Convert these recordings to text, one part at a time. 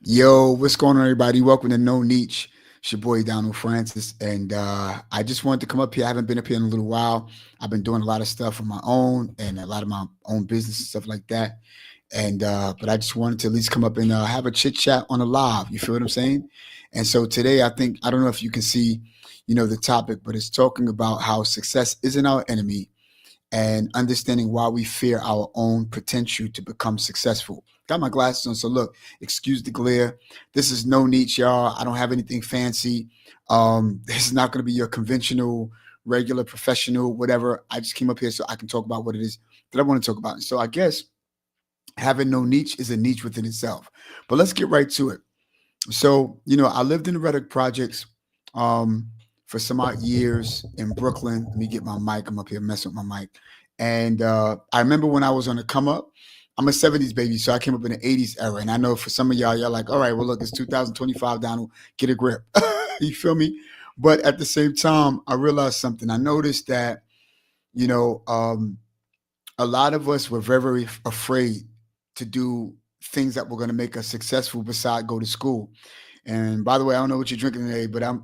Yo, what's going on, everybody? Welcome to No Niche. It's your boy Donald Francis, and I just wanted to come up here. I haven't been up here in a little while. I've been doing a lot of stuff on my own and a lot of my own business and stuff like that. And but I just wanted to at least come up and have a chit chat on a live. You feel what I'm saying? And so today, I don't know if you can see, the topic, but it's talking about how success isn't our enemy and understanding why we fear our own potential to become successful. Got my glasses on, so look, excuse the glare. This is no niche, y'all. I don't have anything fancy. This is not going to be your conventional, regular, professional, whatever. I just came up here so I can talk about what it is that I want to talk about. And so I guess having no niche is a niche within itself. But let's get right to it. So, I lived in the Reddick Projects for some odd years in Brooklyn. Let me get my mic. I'm up here messing with my mic. And I remember when I was on the come up, I'm a 70s baby, so I came up in the 80s era. And I know for some of y'all, you're like, all right, well, look, it's 2025, Donald, get a grip. You feel me? But at the same time, I realized something. I noticed that, you know, um, a lot of us were very, very afraid to do things that were going to make us successful beside go to school. And by the way, I don't know what you're drinking today, but I'm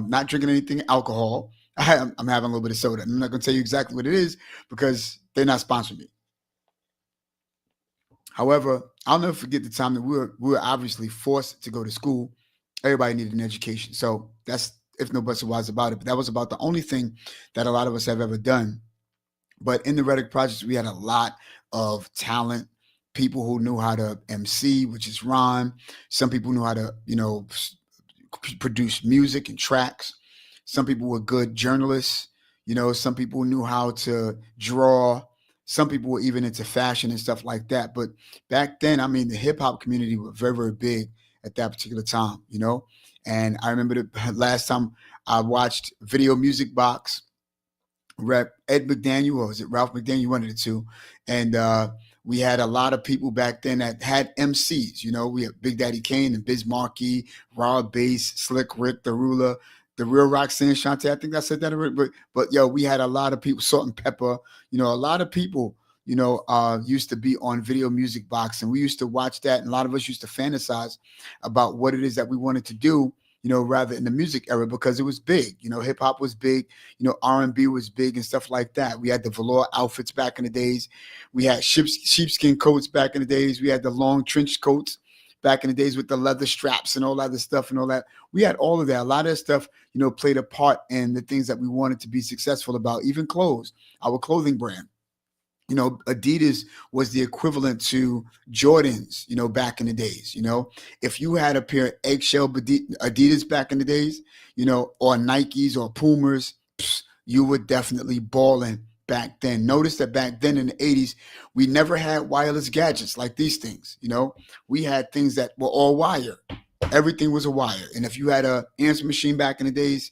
not drinking anything alcohol. I'm having a little bit of soda. I'm not going to tell you exactly what it is because they're not sponsoring me. However, I'll never forget the time that we were obviously forced to go to school. Everybody needed an education, so that's if no buts or whys about it. But that was about the only thing that a lot of us have ever done. But in the Reddick Projects, we had a lot of talent, people who knew how to MC, which is rhyme. Some people knew how to, produce music and tracks. Some people were good journalists. Some people knew how to draw. Some people were even into fashion and stuff like that. But back then, I mean, the hip hop community was very, very big at that particular time. And I remember the last time I watched Video Music Box rep Ed McDaniel, or was it Ralph McDaniel? One of the two. And we had a lot of people back then that had MCs. We had Big Daddy Kane and Biz Markie, Raw Bass, Slick Rick, The Ruler, the real Roxanne Shante. I think I said that already. But yo, we had a lot of people, Salt and Pepper. A lot of people. Used to be on Video Music Box, and we used to watch that, and a lot of us used to fantasize about what it is that we wanted to do, rather in the music era because it was big. Hip hop was big, R&B was big and stuff like that. We had the velour outfits back in the days. We had sheepskin coats back in the days. We had the long trench coats back in the days with the leather straps and all that other stuff and all that. We had all of that. A lot of that stuff, played a part in the things that we wanted to be successful about, even clothes, our clothing brand. Adidas was the equivalent to Jordans, back in the days. If you had a pair of eggshell Adidas back in the days, or Nikes or Pumas, you were definitely balling back then. Notice that back then in the 80s, we never had wireless gadgets like these things. We had things that were all wire. Everything was a wire. And if you had a answer machine back in the days,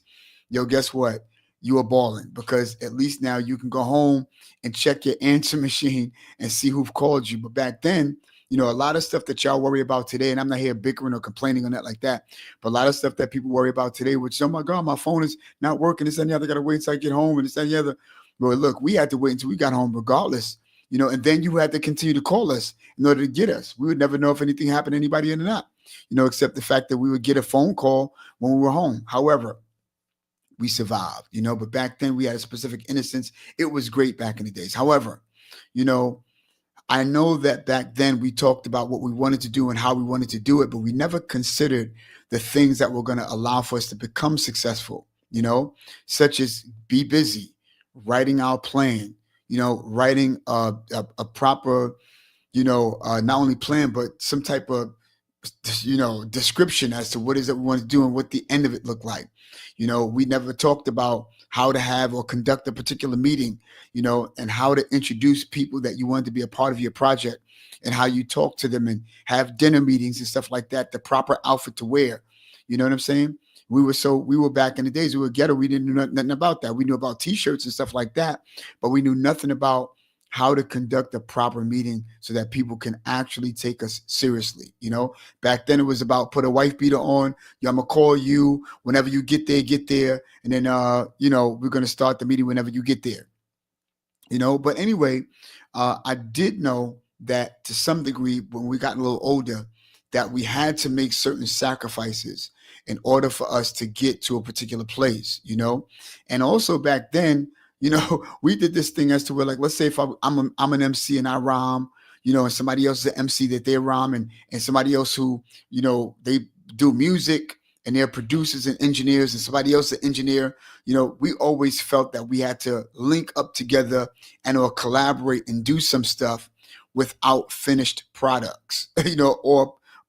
guess what? You were balling because at least now you can go home and check your answer machine and see who've called you. But back then, a lot of stuff that y'all worry about today, and I'm not here bickering or complaining on that like that, but a lot of stuff that people worry about today, which, oh my God, my phone is not working, this and the other, got to wait until I get home, and this and the other. Well, look, we had to wait until we got home regardless, and then you had to continue to call us in order to get us. We would never know if anything happened to anybody in or not, except the fact that we would get a phone call when we were home. However, we survived, but back then we had a specific innocence. It was great back in the days. However, you know, I know that back then we talked about what we wanted to do and how we wanted to do it, but we never considered the things that were going to allow for us to become successful, such as be busy, writing our plan, writing a proper, not only plan, but some type of description as to what is it we want to do and what the end of it looked like. We never talked about how to have or conduct a particular meeting, and how to introduce people that you want to be a part of your project and how you talk to them and have dinner meetings and stuff like that, the proper outfit to wear. You know what I'm saying? We were back in the days, we were ghetto. We didn't know nothing about that. We knew about t-shirts and stuff like that, but we knew nothing about how to conduct a proper meeting so that people can actually take us seriously. Back then it was about put a wife beater on. I'm gonna call you whenever you get there, and then we're gonna start the meeting whenever you get there. But anyway, I did know that to some degree when we got a little older, that we had to make certain sacrifices in order for us to get to a particular place, you know? And also back then, you know, we did this thing as to where, like, let's say if I'm an MC and I rhyme, you know, and somebody else is an MC that they rhyme, and somebody else who, you know, they do music and they're producers and engineers, and somebody else an engineer, you know, we always felt that we had to link up together and or collaborate and do some stuff without finished products, you know,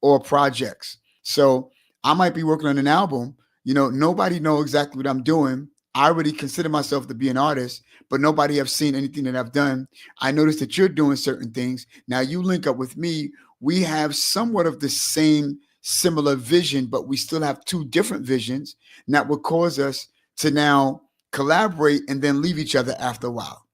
or projects. So I might be working on an album, you know, nobody know exactly what I'm doing. I already consider myself to be an artist, but nobody have seen anything that I've done. I noticed that you're doing certain things. Now you link up with me. We have somewhat of the same similar vision, but we still have two different visions. And that would cause us to now collaborate and then leave each other after a while.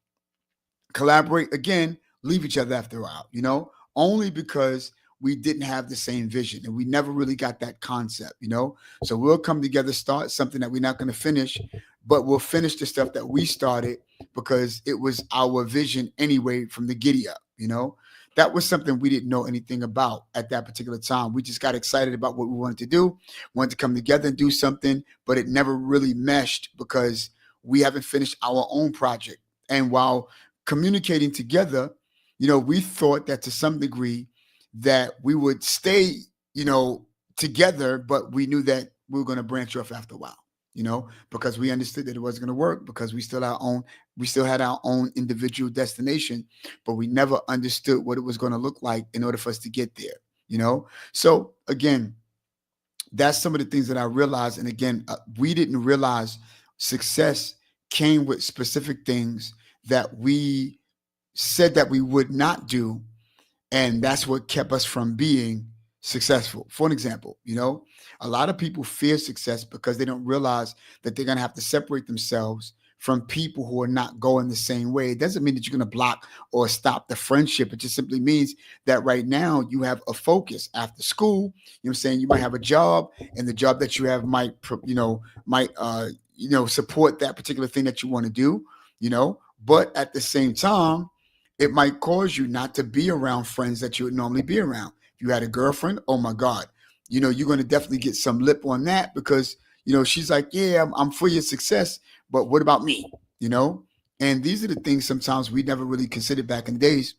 Collaborate again, leave each other after a while, you know, only because we didn't have the same vision and we never really got that concept, you know. So we'll come together, start something that we're not going to finish, but we'll finish the stuff that we started because it was our vision anyway from the giddy up, you know. That was something we didn't know anything about at that particular time. We just got excited about what we wanted to do, wanted to come together and do something, but it never really meshed because we haven't finished our own project. And while communicating together, you know, we thought that to some degree that we would stay, you know, together, but we knew that we were going to branch off after a while, you know, because we understood that it wasn't going to work because we still had our own individual destination, but we never understood what it was going to look like in order for us to get there, you know. So again, that's some of the things that I realized. And again, we didn't realize success came with specific things that we said that we would not do. And that's what kept us from being successful. For an example, you know, a lot of people fear success because they don't realize that they're going to have to separate themselves from people who are not going the same way. It doesn't mean that you're going to block or stop the friendship. It just simply means that right now you have a focus after school. You know what I'm saying? You might have a job, and the job that you have might, support that particular thing that you want to do, you know, but at the same time, it might cause you not to be around friends that you would normally be around. If you had a girlfriend, oh my God, you know, you're going to definitely get some lip on that because, you know, she's like, yeah, I'm for your success, but what about me? You know? And these are the things sometimes we never really considered back in the days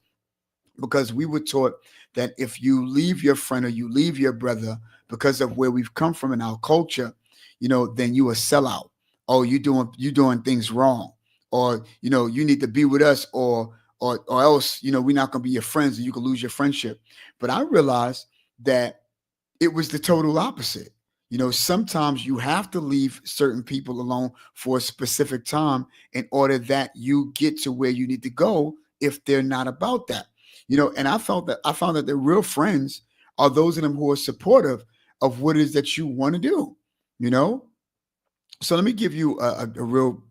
because we were taught that if you leave your friend or you leave your brother because of where we've come from in our culture, you know, then you a sellout. Oh, you doing things wrong. Or, you know, you need to be with us or else, you know, we're not going to be your friends and you can lose your friendship. But I realized that it was the total opposite. You know, sometimes you have to leave certain people alone for a specific time in order that you get to where you need to go if they're not about that. You know, and I found that the real friends are those of them who are supportive of what it is that you want to do, you know? So let me give you a real,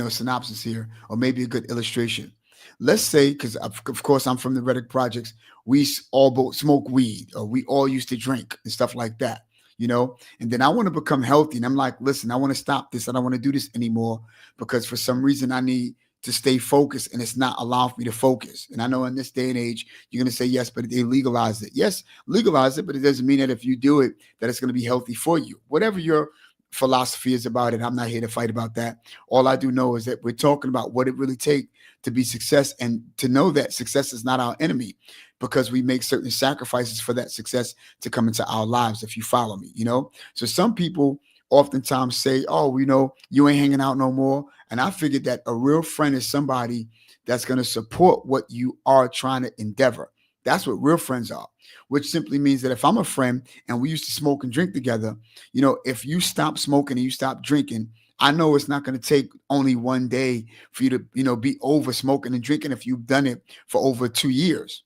synopsis here, or maybe a good illustration. Let's say, because of course I'm from the Reddick Projects, we all both smoke weed, or we all used to drink and stuff like that, you know. And then I want to become healthy, and I'm like, listen, I want to stop this. I don't want to do this anymore because for some reason I need to stay focused, and it's not allowing me to focus. And I know in this day and age, you're going to say yes, but they legalized it. Yes, legalize it, but it doesn't mean that if you do it, that it's going to be healthy for you. Whatever your philosophy is about it, I'm not here to fight about that. All I do know is that we're talking about what it really takes to be success and to know that success is not our enemy because we make certain sacrifices for that success to come into our lives, if you follow me, you know. So some people oftentimes say, oh, you know, you ain't hanging out no more. And I figured that a real friend is somebody that's going to support what you are trying to endeavor. That's what real friends are, which simply means that if I'm a friend and we used to smoke and drink together, you know, if you stop smoking and you stop drinking, I know it's not going to take only one day for you to, you know, be over smoking and drinking if you've done it for over 2 years.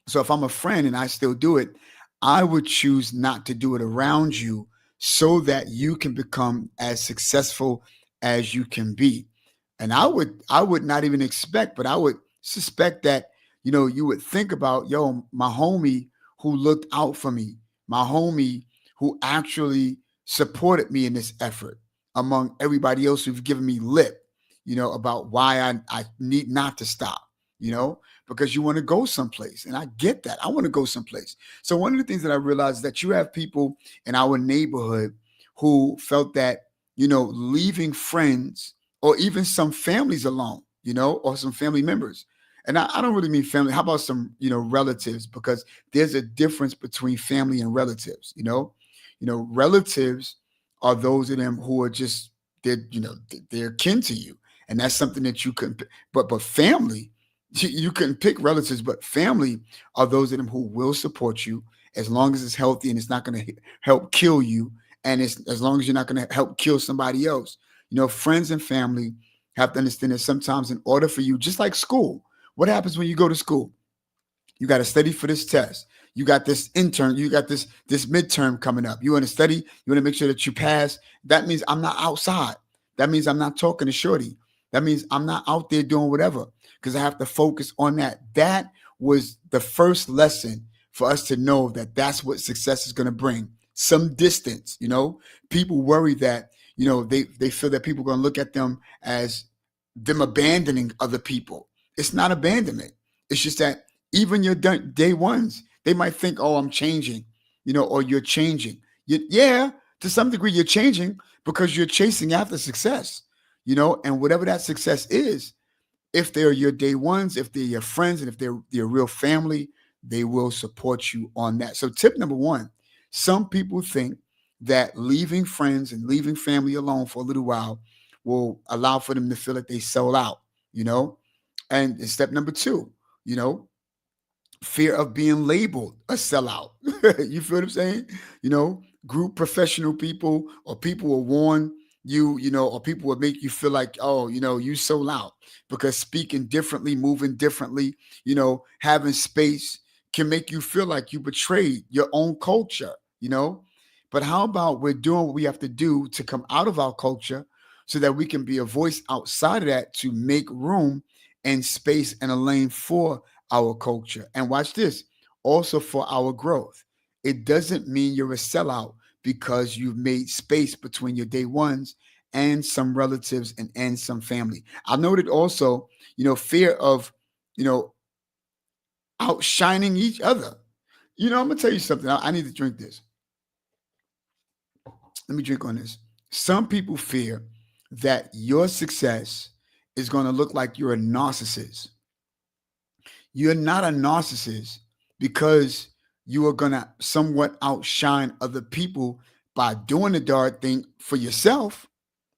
So if I'm a friend and I still do it, I would choose not to do it around you so that you can become as successful as you can be. And I would not even expect, but I would suspect that, you know, you would think about, yo, my homie who looked out for me, my homie who actually supported me in this effort among everybody else who've given me lip, you know, about why I need not to stop. because you want to go someplace. And I get that. I want to go someplace. So one of the things that I realized is that you have people in our neighborhood who felt that, leaving friends or even some families alone, or some family members. And I don't really mean family. How about some, relatives? Because there's a difference between family and relatives, relatives are those of them who are just, they're kin to you. And that's something that you couldn't, but family, you couldn't pick relatives, but family are those of them who will support you as long as it's healthy and it's not going to help kill you. And it's as long as you're not going to help kill somebody else. Friends and family have to understand that sometimes in order for you, just like school, what happens when you go to school? You got to study for this test. You got this intern, you got this midterm coming up. You want to study, you want to make sure that you pass. That means I'm not outside. That means I'm not talking to shorty. That means I'm not out there doing whatever because I have to focus on that. That was the first lesson for us to know that that's what success is going to bring. Some distance, people worry that, they feel that people are going to look at them as them abandoning other people. It's not abandonment. It's just that even your day ones, they might think, oh, I'm changing, or you're changing. Yeah, to some degree, you're changing because you're chasing after success, and whatever that success is, if they're your day ones, if they're your friends, and if they're your real family, they will support you on that. So tip number one, some people think that leaving friends and leaving family alone for a little while will allow for them to feel that they sold out, And step number two, fear of being labeled a sellout. You feel what I'm saying? Group professional people or people will warn you, or people will make you feel like, oh, you sold out because speaking differently, moving differently, having space can make you feel like you betrayed your own culture, But how about we're doing what we have to do to come out of our culture so that we can be a voice outside of that to make room and space and a lane for our culture. And watch this, also for our growth. It doesn't mean you're a sellout because you've made space between your day ones and some relatives and some family. I noted also, fear of, outshining each other. I'm gonna tell you something. I need to drink this. Let me drink on this. Some people fear that your success is going to look like you're a narcissist. You're not a narcissist because you are going to somewhat outshine other people by doing the darn thing for yourself.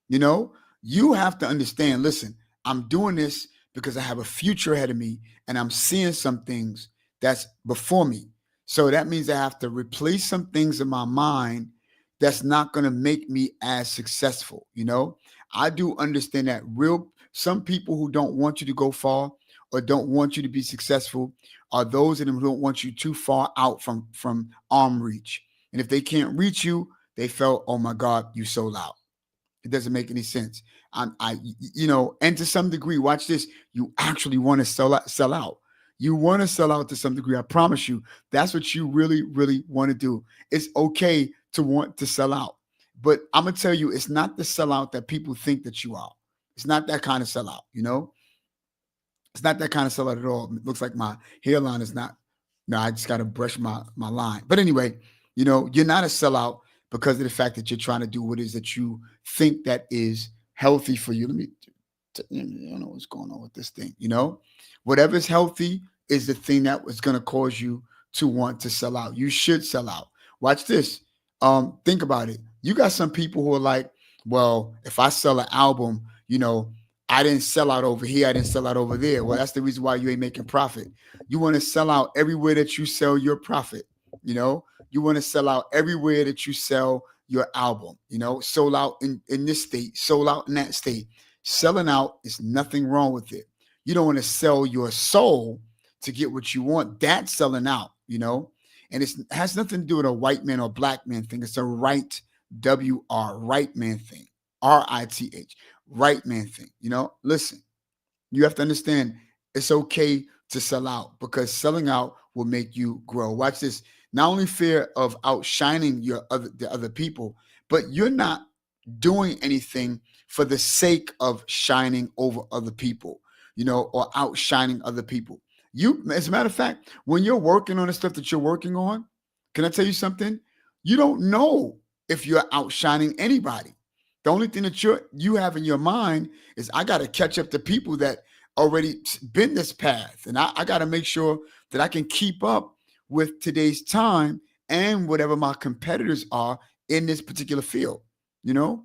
You have to understand, listen, I'm doing this because I have a future ahead of me and I'm seeing some things that's before me. So that means I have to replace some things in my mind that's not going to make me as successful. I do understand that some people who don't want you to go far or don't want you to be successful are those of them who don't want you too far out from arm reach. And if they can't reach you, they felt, oh my God, you sold out. It doesn't make any sense. And to some degree, watch this. You actually want to sell out. You want to sell out to some degree. I promise you, that's what you really, really want to do. It's okay to want to sell out, but I'm gonna tell you, it's not the sellout that people think that you are. It's not that kind of sellout. It's not that kind of sellout at all. It looks like my hairline is not. No, I just got to brush my line. But anyway, you're not a sellout because of the fact that you're trying to do what it is that you think that is healthy for you. I don't know what's going on with this thing. Whatever's healthy is the thing that was going to cause you to want to sell out. You should sell out. Watch this. Think about it. You got some people who are like, well, if I sell an album, I didn't sell out over here. I didn't sell out over there. Well, that's the reason why you ain't making profit. You want to sell out everywhere that you sell your profit. You want to sell out everywhere that you sell your album. Sold out in this state, sold out in that state. Selling out is nothing wrong with it. You don't want to sell your soul to get what you want. That's selling out, and it has nothing to do with a white man or black man thing. It's a right, W-R, right man thing, R-I-T-H, right man thing. Listen, you have to understand it's okay to sell out because selling out will make you grow. Watch this. Not only fear of outshining the other people, but you're not doing anything for the sake of shining over other people. or outshining other people. As a matter of fact, when you're working on the stuff that you're working on, can I tell you something? You don't know if you're outshining anybody. The only thing that you have in your mind is, I got to catch up to people that already been this path, and I got to make sure that I can keep up with today's time and whatever my competitors are in this particular field. You know,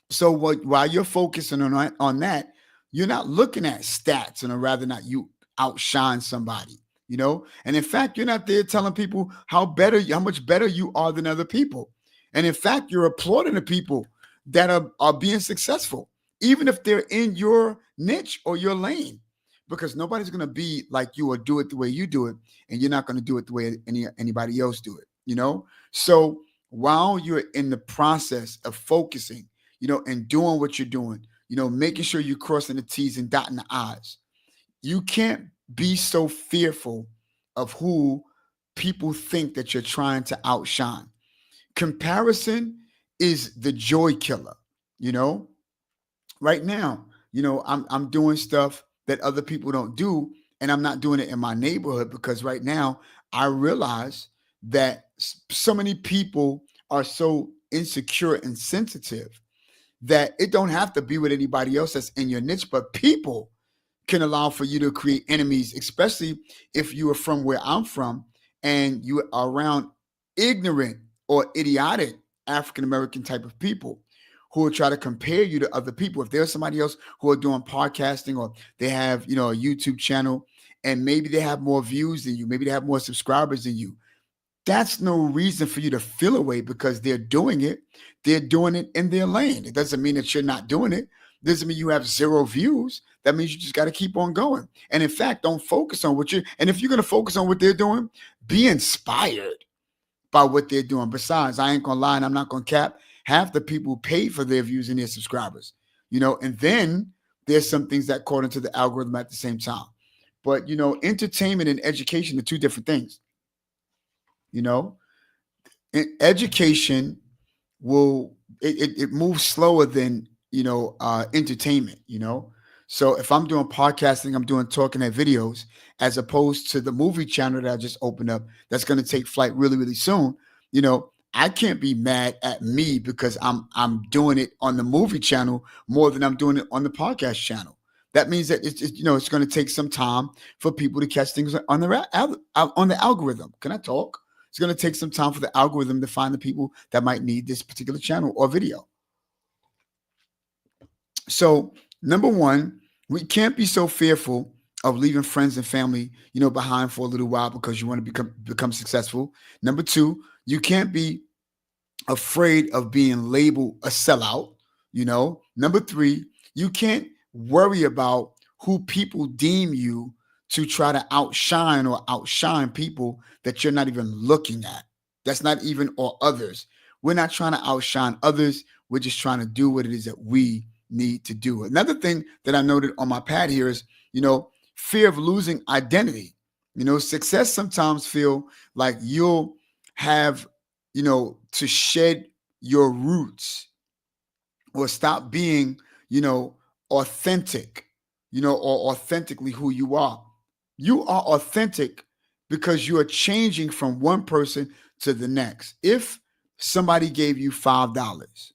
so while you're focusing on that, you're not looking at stats, and rather not you outshine somebody. And in fact, you're not there telling people how much better you are than other people. And in fact, you're applauding the people that are being successful, even if they're in your niche or your lane, because nobody's going to be like you or do it the way you do it, and you're not going to do it the way anybody else do it. So while you're in the process of focusing, and doing what you're doing, making sure you're crossing the T's and dotting the I's, you can't be so fearful of who people think that you're trying to outshine. Comparison is the joy killer. You know, right now, I'm doing stuff that other people don't do, and I'm not doing it in my neighborhood, because right now I realize that so many people are so insecure and sensitive that it don't have to be with anybody else that's in your niche, but people can allow for you to create enemies, especially if you are from where I'm from and you are around ignorant or idiotic African American type of people who will try to compare you to other people. If there's somebody else who are doing podcasting, or they have, a YouTube channel, and maybe they have more views than you, maybe they have more subscribers than you, that's no reason for you to feel away, because they're doing it. They're doing it in their lane. It doesn't mean that you're not doing it. It doesn't mean you have 0 views. That means you just got to keep on going. And in fact, don't focus on and if you're going to focus on what they're doing, be inspired by what they're doing. Besides, I ain't going to lie, and I'm not going to cap, half the people pay for their views and their subscribers, and then there's some things that caught into the algorithm at the same time. But, entertainment and education are two different things. Education it moves slower than entertainment. So if I'm doing podcasting, I'm doing talking head videos, as opposed to the movie channel that I just opened up that's going to take flight really, really soon. I can't be mad at me because I'm doing it on the movie channel more than I'm doing it on the podcast channel. That means that it's going to take some time for people to catch things on the algorithm. Can I talk? It's going to take some time for the algorithm to find the people that might need this particular channel or video. So, number one, we can't be so fearful of leaving friends and family, behind for a little while because you want to become successful. Number two, you can't be afraid of being labeled a sellout. Number three, you can't worry about who people deem you to try to outshine people that you're not even looking at. That's not even or others. We're not trying to outshine others. We're just trying to do what it is that we need to do. Another thing that I noted on my pad here is, fear of losing identity. Success sometimes feel like you'll have, to shed your roots or stop being, authentic, or authentically who you are. You are authentic because you are changing from one person to the next. If somebody gave you $5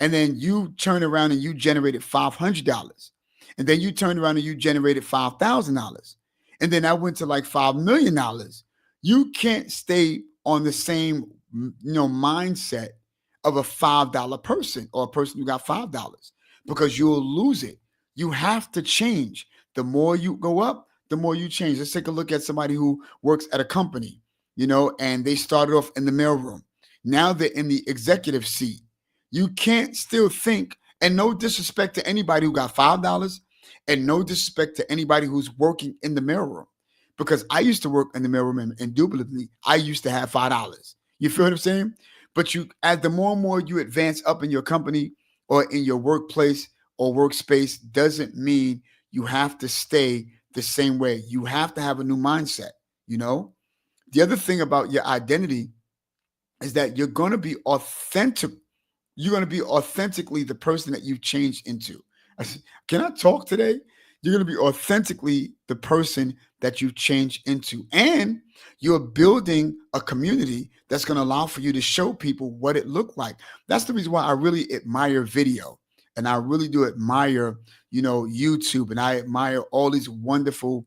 and then you turn around and you generated $500, and then you turned around and you generated $5,000, and then I went to like $5 million, you can't stay on the same, mindset of a $5 person or a person who got $5, because you'll lose it. You have to change. The more you go up, the more you change. Let's take a look at somebody who works at a company, and they started off in the mailroom. Now they're in the executive seat. You can't still think, and no disrespect to anybody who got $5, and no disrespect to anybody who's working in the mailroom, because I used to work in the mailroom, and indubitably, I used to have $5. You feel what I'm saying? But as the more and more you advance up in your company or in your workplace or workspace, doesn't mean you have to stay the same way. You have to have a new mindset. The other thing about your identity is that you're going to be authentic. You're going to be authentically the person that you've changed into. Can I talk today? You're going to be authentically the person that you've changed into. And you're building a community that's going to allow for you to show people what it looked like. That's the reason why I really admire video. And I really do admire, YouTube, and I admire all these wonderful,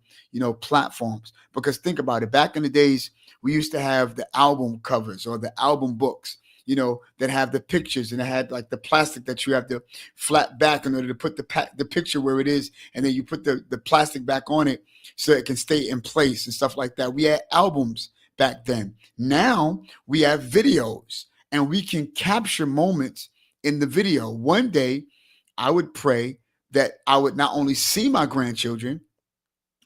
platforms. Because think about it. Back in the days, we used to have the album covers or the album books, that have the pictures, and it had like the plastic that you have to flat back in order to put the picture where it is, and then you put the plastic back on it so it can stay in place and stuff like that. We had albums back then. Now we have videos, and we can capture moments in the video. One day, I would pray that I would not only see my grandchildren,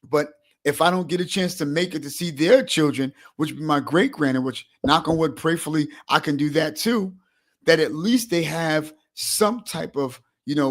but if I don't get a chance to make it to see their children, which would be my great granddaughter, which, knock on wood, prayerfully, I can do that too, that at least they have some type of,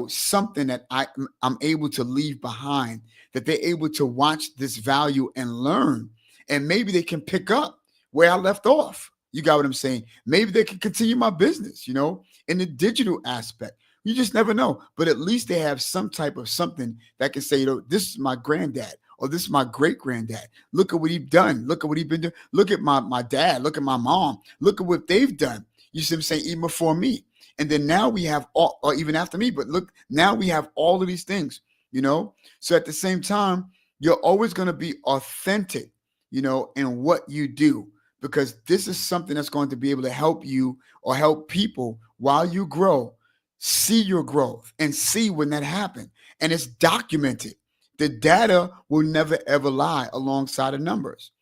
something that I'm able to leave behind, that they're able to watch this value and learn. And maybe they can pick up where I left off. You got what I'm saying? Maybe they can continue my business, in the digital aspect. You just never know. But at least they have some type of something that can say, this is my granddad, or this is my great granddad. Look at what he's done. Look at what he's been doing. Look at my dad. Look at my mom. Look at what they've done. You see what I'm saying? Even before me. And then now we have all, or even after me, but look, now we have all of these things, So at the same time, you're always going to be authentic, in what you do, because this is something that's going to be able to help you or help people while you grow, see your growth and see when that happened. And it's documented. The data will never ever lie alongside of numbers,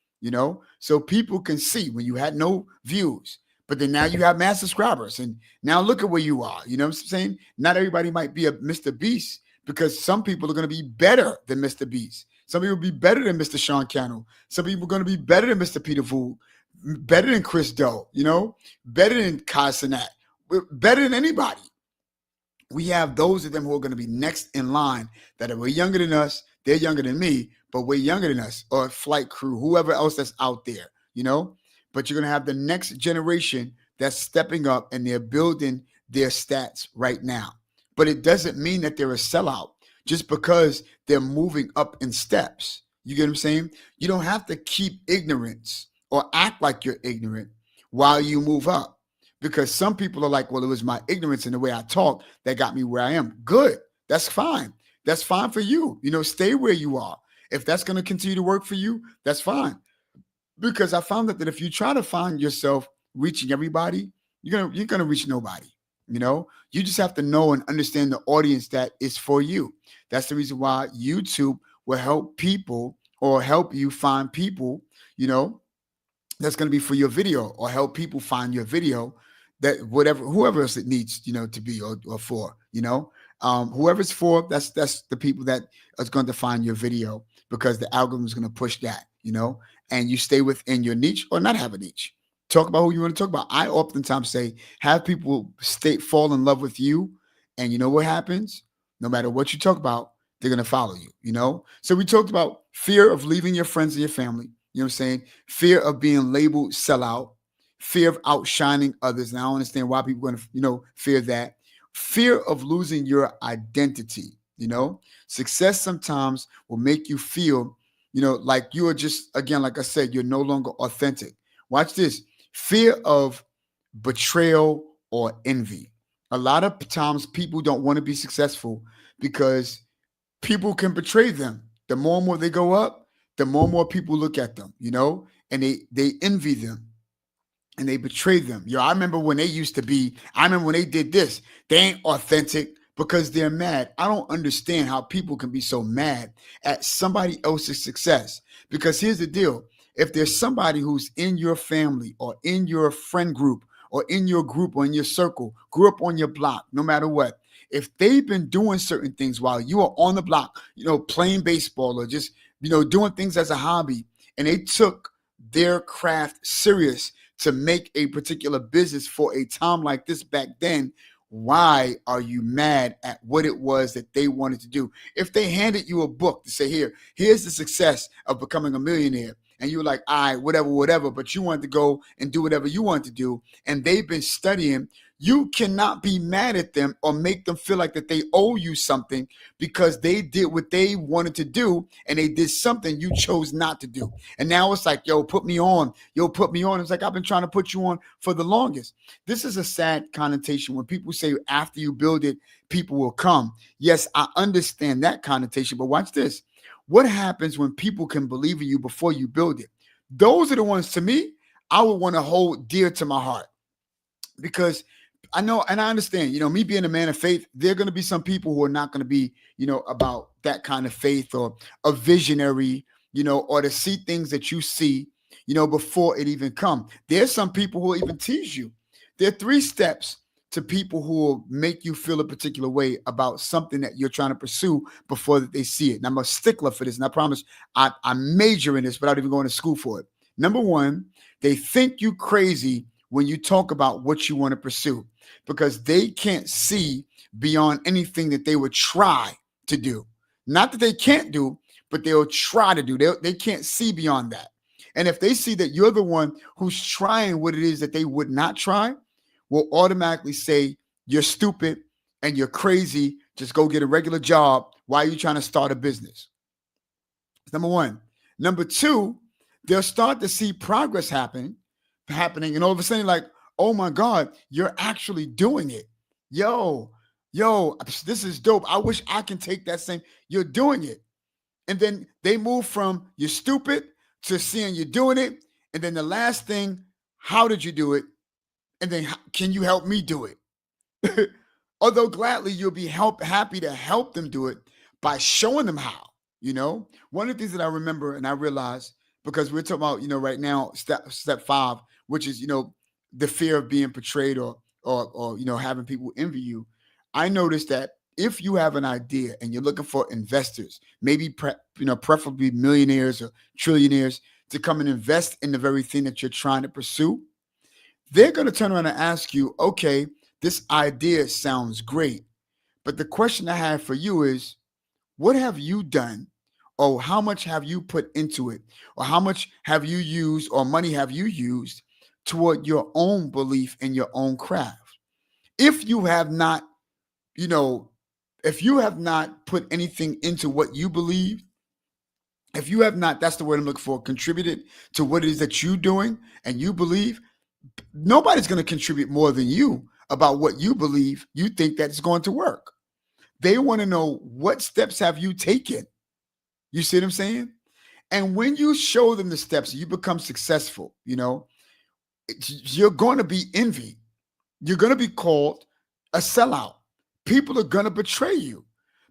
so people can see when you had no views, but then now you have mass subscribers, and now look at where you are. You know what I'm saying? Not everybody might be a Mr. Beast, because some people are going to be better than Mr. Beast. Some people will be better than Mr. Sean Cannell. Some people are going to be better than Mr. Peter Voog, better than Chris Doe, better than Kai Cenat, better than anybody. We have those of them who are going to be next in line that are way younger than us. They're younger than me, but way younger than us, or flight crew, whoever else that's out there, But you're going to have the next generation that's stepping up, and they're building their stats right now. But it doesn't mean that they're a sellout just because they're moving up in steps. You get what I'm saying? You don't have to keep ignorance or act like you're ignorant while you move up. Because some people are like, well, it was my ignorance and the way I talk that got me where I am. Good. That's fine. That's fine for you. Stay where you are. If that's going to continue to work for you, that's fine. Because I found that if you try to find yourself reaching everybody, you're gonna reach nobody. You just have to know and understand the audience that is for you. That's the reason why YouTube will help people, or help you find people, that's going to be for your video, or help people find your video, that whoever else it needs, to be, or for, whoever it's for, that's the people that is going to find your video, because the algorithm is going to push that, and you stay within your niche or not have a niche. Talk about who you want to talk about. I oftentimes say, have people fall in love with you, and you know what happens? No matter what you talk about, they're going to follow you, So we talked about fear of leaving your friends and your family. You know what I'm saying? Fear of being labeled sellout, fear of outshining others. And I don't understand why people are going to, fear that. Fear of losing your identity. Success sometimes will make you feel, like you are just, again, like I said, you're no longer authentic. Watch this. Fear of betrayal or envy. A lot of times people don't want to be successful because people can betray them. The more and more they go up, the more and more people look at them, and they envy them and they betray them. I remember when they did this. They ain't authentic because they're mad. I don't understand how people can be so mad at somebody else's success. Because here's the deal. If there's somebody who's in your family or in your friend group or in your group or in your circle, grew up on your block, no matter what, if they've been doing certain things while you are on the block, playing baseball or just, doing things as a hobby, and they took their craft serious to make a particular business for a time like this back then, why are you mad at what it was that they wanted to do? If they handed you a book to say, here's the success of becoming a millionaire, and you were like, all right, whatever, but you wanted to go and do whatever you wanted to do, and they've been studying You cannot be mad at them or make them feel like that they owe you something because they did what they wanted to do and they did something you chose not to do. And now it's like, yo, put me on. Yo, put me on. It's like, I've been trying to put you on for the longest. This is a sad connotation when people say after you build it, people will come. Yes, I understand that connotation, but watch this. What happens when people can believe in you before you build it? Those are the ones, to me, I would want to hold dear to my heart, because I know and I understand, me being a man of faith, there are going to be some people who are not going to be, about that kind of faith or a visionary, or to see things that you see, before it even come. There's some people who will even tease you. There are 3 steps to people who will make you feel a particular way about something that you're trying to pursue before they see it. And I'm a stickler for this, and I promise I major in this without even going to school for it. Number 1, they think you crazy when you talk about what you want to pursue, because they can't see beyond anything that they would try to do. Not that they can't do, but they'll try to do. They can't see beyond that. And if they see that you're the one who's trying what it is that they would not try, will automatically say you're stupid and you're crazy. Just go get a regular job. Why are you trying to start a business? That's number 1. Number 2, they'll start to see progress happening, and all of a sudden, like, oh my God, you're actually doing it. Yo, this is dope. I wish I can take that same. You're doing it. And then they move from you're stupid to seeing you're doing it. And then the last thing, how did you do it? And then can you help me do it? Although gladly you'll be happy to help them do it by showing them how. One of the things that I remember and I realized, because we're talking about, right now, step 5, which is, the fear of being portrayed or having people envy you. I noticed that if you have an idea and you're looking for investors, maybe preferably millionaires or trillionaires to come and invest in the very thing that you're trying to pursue, they're going to turn around and ask you, okay, this idea sounds great, but the question I have for you is, what have you done? Or how much have you put into it? Or how much have you used or money have you used toward your own belief in your own craft? If you have not, if you have not put anything into what you believe, if you have not, that's the word I'm looking for, contributed to what it is that you're doing and you believe, nobody's going to contribute more than you about what you believe you think that's going to work. They want to know, what steps have you taken? You see what I'm saying? And when you show them the steps, you become successful, you're going to be envied. You're going to be called a sellout. People are going to betray you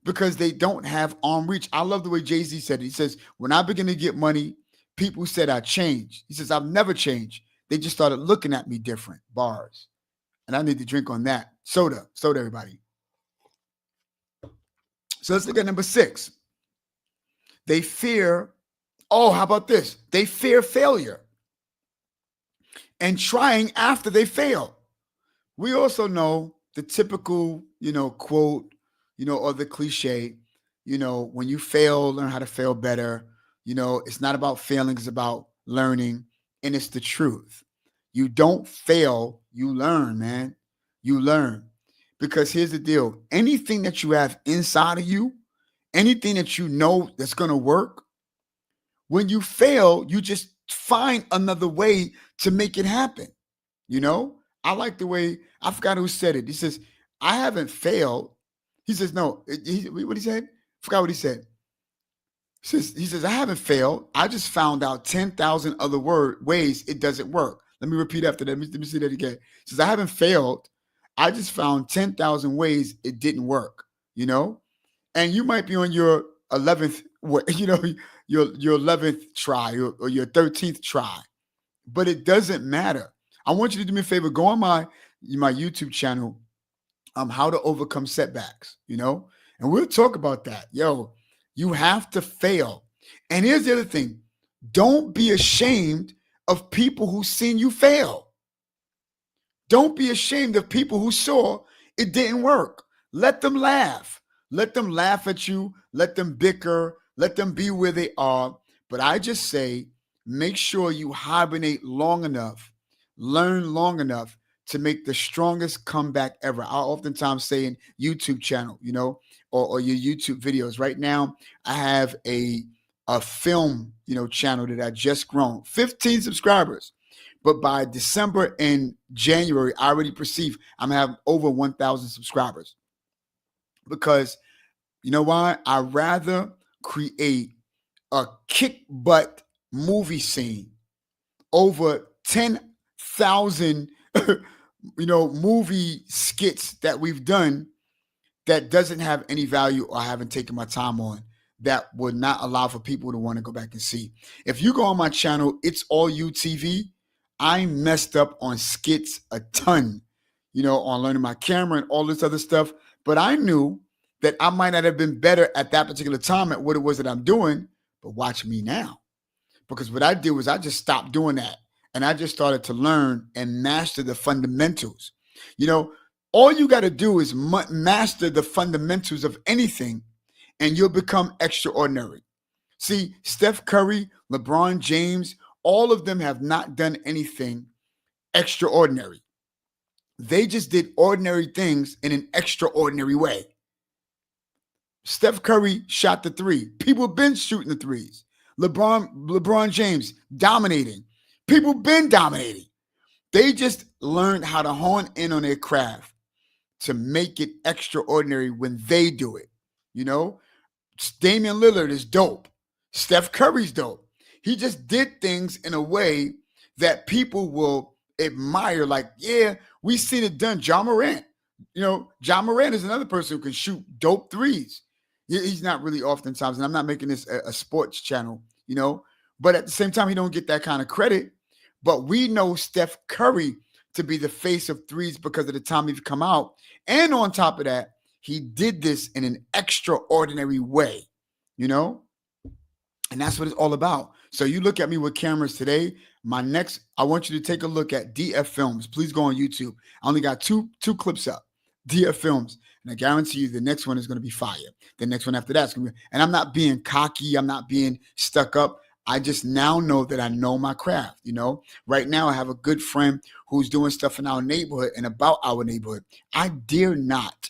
because they don't have arm reach. I love the way Jay-Z said it. He says, when I began to get money, people said I changed. He says, I've never changed. They just started looking at me different. Bars. And I need to drink on that. Soda, everybody. So let's look at number 6. They fear, how about this? They fear failure and trying after they fail. We also know the typical, quote, or the cliche, when you fail, learn how to fail better. It's not about failing, it's about learning. And it's the truth. You don't fail, you learn, man. You learn. Because here's the deal. Anything that you have inside of you, anything that you know that's going to work, when you fail, you just find another way to make it happen. I like the way, I forgot who said it. He says, I haven't failed. He says, no, what he said? Forgot what he said. He says, I haven't failed. I just found out 10,000 other ways it doesn't work. Let me repeat after that. Let me see that again. He says, I haven't failed. I just found 10,000 ways it didn't work, And you might be on your 11th, your 11th try or your 13th try, but it doesn't matter. I want you to do me a favor. Go on my YouTube channel, How to Overcome Setbacks, and we'll talk about that. Yo, you have to fail. And here's the other thing. Don't be ashamed of people who seen you fail. Don't be ashamed of people who saw it didn't work. Let them laugh. Let them laugh at you. Let them bicker. Let them be where they are. But I just say, make sure you hibernate long enough, learn long enough to make the strongest comeback ever. I oftentimes say in YouTube channel, or your YouTube videos. Right now, I have a film, channel that I just grown, 15 subscribers. But by December and January, I already perceive I'm gonna have over 1,000 subscribers. Because you know why? I'd rather create a kick butt movie scene over 10,000 movie skits that we've done that doesn't have any value or I haven't taken my time on, that would not allow for people to want to go back and see. If you go on my channel, It's All You TV, I messed up on skits a ton, on learning my camera and all this other stuff. But I knew that I might not have been better at that particular time at what it was that I'm doing. But watch me now. Because what I did was I just stopped doing that. And I just started to learn and master the fundamentals. All you got to do is master the fundamentals of anything, and you'll become extraordinary. See, Steph Curry, LeBron James, all of them have not done anything extraordinary. They just did ordinary things in an extraordinary way. Steph Curry shot the three. People been shooting the threes. LeBron James dominating. People been dominating. They just learned how to hone in on their craft to make it extraordinary when they do it. Damian Lillard is dope. Steph Curry's dope. He just did things in a way that people will admire. Like, yeah, we've seen it done. Ja Morant. Ja Morant is another person who can shoot dope threes. He's not really oftentimes, and I'm not making this a sports channel, but at the same time, he don't get that kind of credit. But we know Steph Curry to be the face of threes because of the time he's come out. And on top of that, he did this in an extraordinary way, and that's what it's all about. So you look at me with cameras today. I want you to take a look at DF Films. Please go on YouTube. I only got two clips up. DF Films. And I guarantee you the next one is going to be fire. The next one after that's going to be, and I'm not being cocky. I'm not being stuck up. I just now know that I know my craft, Right now I have a good friend who's doing stuff in our neighborhood and about our neighborhood. I dare not,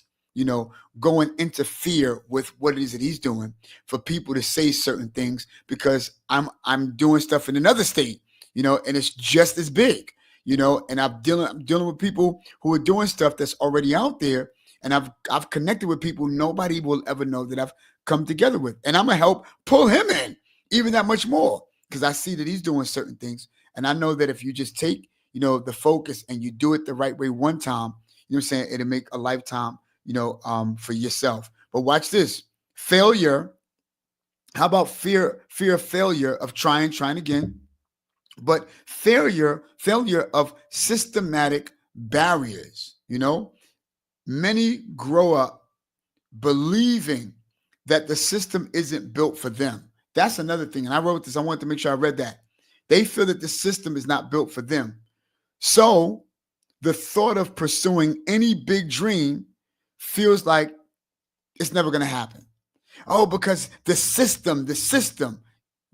go and interfere with what it is that he's doing for people to say certain things, because I'm doing stuff in another state, and it's just as big, and I'm dealing with people who are doing stuff that's already out there. And I've connected with people nobody will ever know that I've come together with. And I'm going to help pull him in even that much more, because I see that he's doing certain things. And I know that if you just take, the focus and you do it the right way one time, it'll make a lifetime, for yourself. But watch this. Failure. How about fear of failure, of trying again? But failure of systematic barriers, Many grow up believing that the system isn't built for them. That's another thing. And I wrote this. I wanted to make sure I read that. They feel that the system is not built for them. So the thought of pursuing any big dream feels like it's never going to happen. Oh, because the system.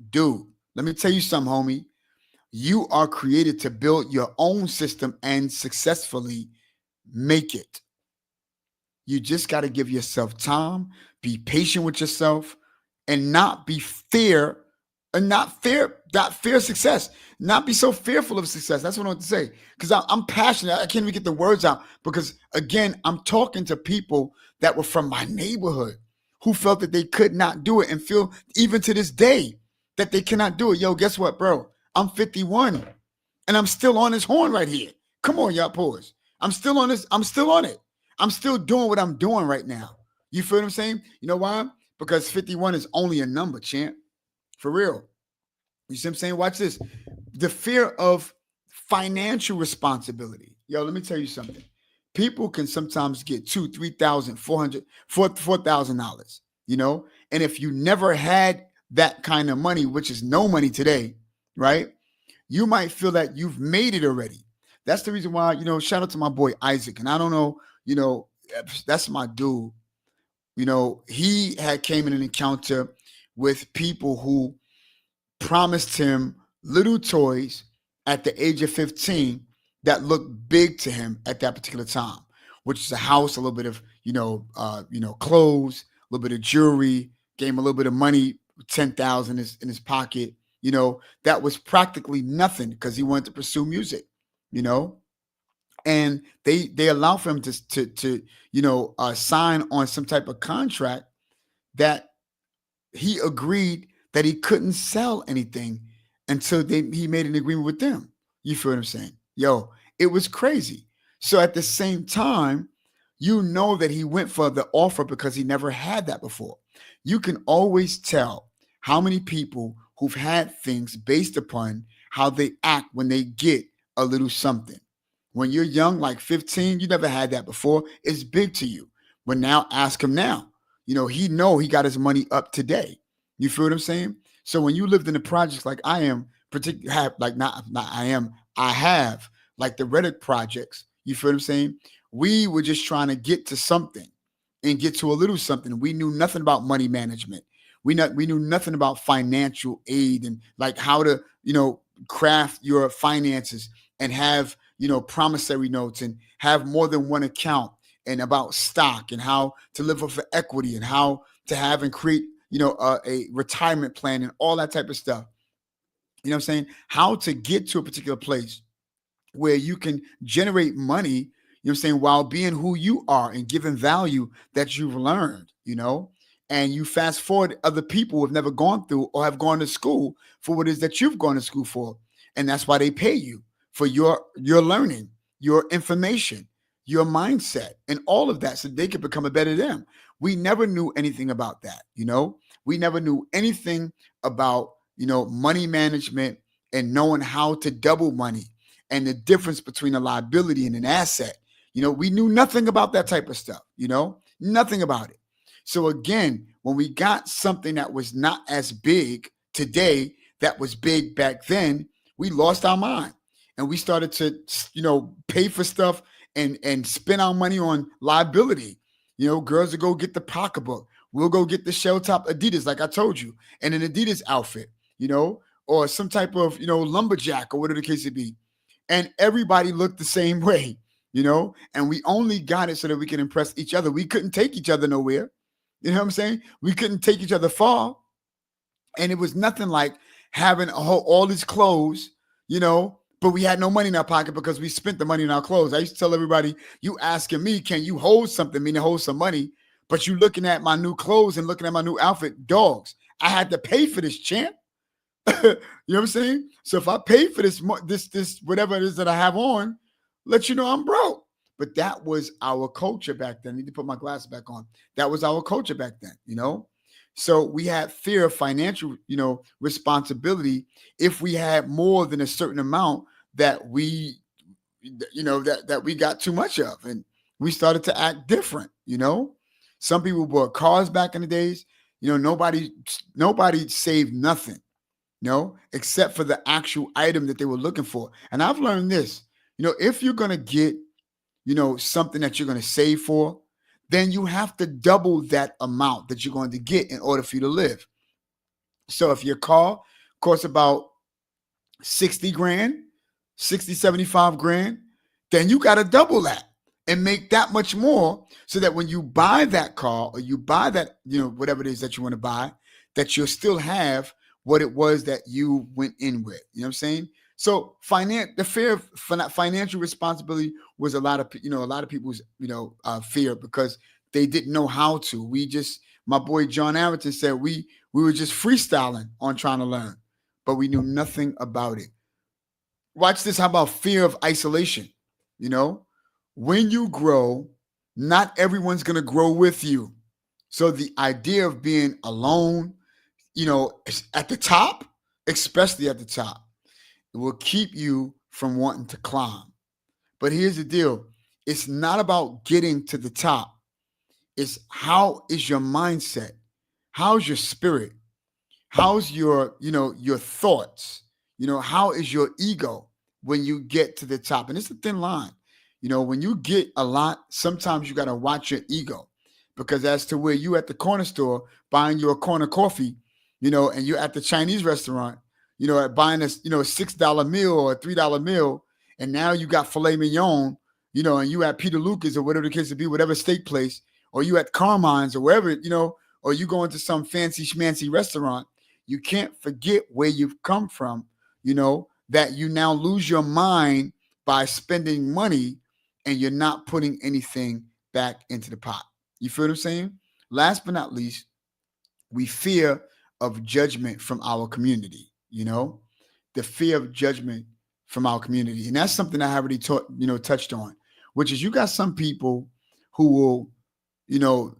Dude, let me tell you something, homie. You are created to build your own system and successfully make it. You just got to give yourself time, be patient with yourself, and not fear success. Not be so fearful of success. That's what I want to say. Because I'm passionate. I can't even get the words out. Because again, I'm talking to people that were from my neighborhood who felt that they could not do it and feel even to this day that they cannot do it. Yo, guess what, bro? I'm 51 and I'm still on this horn right here. Come on, y'all, pause. I'm still on this. I'm still on it. I'm still doing what I'm doing right now. You feel what I'm saying? You know why? Because 51 is only a number, champ. For real. You see what I'm saying? Watch this. The fear of financial responsibility. Yo, let me tell you something. People can sometimes get $2,000, $3,000, $4,000, And if you never had that kind of money, which is no money today, right? You might feel that you've made it already. That's the reason why, shout out to my boy Isaac. And I don't know, that's my dude. He had came in an encounter with people who promised him little toys at the age of 15 that looked big to him at that particular time, which is a house, a little bit of, clothes, a little bit of jewelry, gave him a little bit of money, 10,000 in his pocket. That was practically nothing because he wanted to pursue music, you know, and they allow for him to sign on some type of contract that he agreed that he couldn't sell anything until he made an agreement with them. You feel what I'm saying? Yo, it was crazy. So at the same time, that he went for the offer because he never had that before. You can always tell how many people who've had things based upon how they act when they get a little something. When you're young, like 15, you never had that before. It's big to you. But now ask him now. He got his money up today. You feel what I'm saying? So when you lived in the projects like I am, I have like the Reddick projects. You feel what I'm saying? We were just trying to get to something and get to a little something. We knew nothing about money management. We knew nothing about financial aid and like how to, craft your finances and have, promissory notes and have more than one account, and about stock and how to live off of equity and how to have and create, a retirement plan and all that type of stuff. You know what I'm saying? How to get to a particular place where you can generate money, while being who you are and giving value that you've learned, and you fast forward other people who have never gone through or have gone to school for what it is that you've gone to school for. And that's why they pay you for your learning, your information, your mindset, and all of that so they could become a better them. We never knew anything about that, We never knew anything about, money management and knowing how to double money and the difference between a liability and an asset. We knew nothing about that type of stuff, nothing about it. So again, when we got something that was not as big today, that was big back then, we lost our mind and we started to, pay for stuff and spend our money on liability. Girls will go get the pocketbook. We'll go get the shell top Adidas, like I told you, and an Adidas outfit, or some type of, lumberjack or whatever the case may be. And everybody looked the same way, and we only got it so that we could impress each other. We couldn't take each other nowhere. You know what I'm saying? We couldn't take each other far. And it was nothing like having all these clothes, but we had no money in our pocket because we spent the money in our clothes. I used to tell everybody, you asking me, can you hold something, meaning hold some money, but you looking at my new clothes and looking at my new outfit, dogs. I had to pay for this, champ. You know what I'm saying? So if I pay for this whatever it is that I have on, let you know I'm broke. But that was our culture back then. I need to put my glasses back on. That was our culture back then, So we had fear of financial, responsibility if we had more than a certain amount that we, that we got too much of. And we started to act different, Some people bought cars back in the days. Nobody saved nothing, except for the actual item that they were looking for. And I've learned this, if you're going to get, something that you're going to save for, then you have to double that amount that you're going to get in order for you to live. So if your car costs about 60 grand, 60, 75 grand, then you got to double that and make that much more so that when you buy that car or you buy that, whatever it is that you want to buy, that you'll still have what it was that you went in with. You know what I'm saying? So the fear of financial responsibility was a lot of people's, fear because they didn't know how to. My boy John Arrington said we were just freestyling on trying to learn, but we knew nothing about it. Watch this. How about fear of isolation? When you grow, not everyone's going to grow with you. So the idea of being alone, at the top, especially at the top, it will keep you from wanting to climb. But here's the deal. It's not about getting to the top. It's how is your mindset? How's your spirit? How's your thoughts? How is your ego when you get to the top? And it's a thin line. When you get a lot, sometimes you got to watch your ego because as to where you at the corner store buying your corner coffee, and you're at the Chinese restaurant, buying a $6 meal or a $3 meal, and now you got filet mignon, and you at Peter Lucas or whatever the case to be, whatever steak place, or you at Carmine's or wherever, or you go into some fancy schmancy restaurant, you can't forget where you've come from, that you now lose your mind by spending money and you're not putting anything back into the pot. You feel what I'm saying? Last but not least, we fear of judgment from our community, the fear of judgment from our community. And that's something I already touched on, which is you got some people who will,